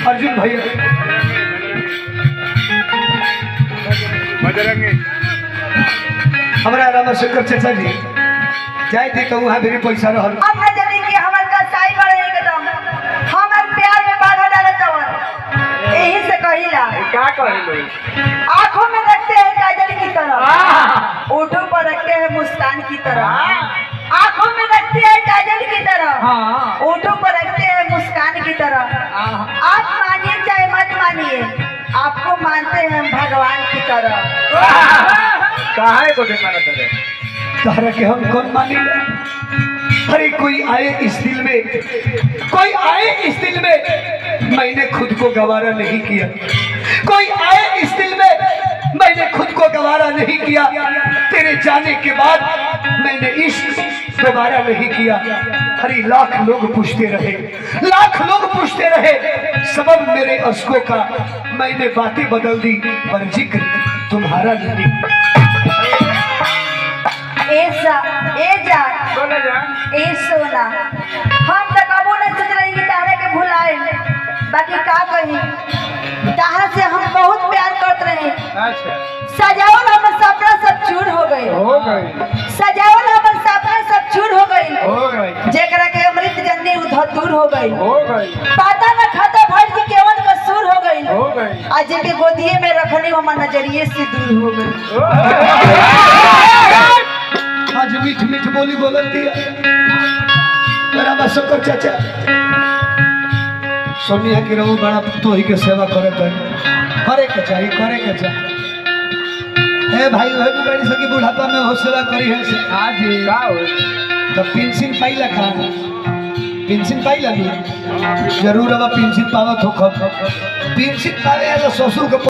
अर्जुन भैया हमारा रामशंकर चाचा जी जाए थे तो वहाँ मेरे पैसा रहल अब न जाने कि हमर का साई बड़े एकदम हमर प्यार में बाधा डालत हवन यही से कहिला क्या कहिलो आंखों में रखते हैं काजल की तरह ओठों पर रखते हैं मुस्कान की तरह आंखों में रखते हैं काजल की तरह ओठों पर रखते हैं मुस्कान की तरह आप मानिए चाहे मत मानिए आपको मानते हैं हम भगवान की तरह काहे को माना करे तारा के हम कौन मानी अरे कोई आए इस दिल में मैंने खुद को गवारा नहीं किया कोई आए इस दिल में मैंने खुद को गवारा नहीं किया तेरे जाने के बाद मैंने इश्क दोबारा नहीं किया अरे लाख लोग पूछते रहे सबब मेरे अश्कों का मैंने बातें बदल दी पर जिक्र तुम्हारा नहीं ए सोना हम तो कबो न सोच रही कि तारे के भुलाए बाकी का कही तारा से हम बहुत प्यार करते रहे सजावल हमर सपना सब चूर हो गए सजावल हमर सपना सब चूर हो गए जेकरा के अमृत जन्नी उधर हो गई पता न खाता भर की केवल कसूर हो गई आज के गोदिए में रखने हमर नजरिए से दूर हो गई आज मीठ मीठ बोली बोलती है मेरा बसकर चाचा सोनिया की रहू बड़ा तो ही के सेवा करे के चाहिए ए भाई वह भी बड़ी सकी बुढ़ापा में हो सेवा करी है से आज का हो तो पेंशन पाइला का पेंशन पाइला नहीं जरूर अब पेंशन पावत हो खब पेंशन पावे ससुर के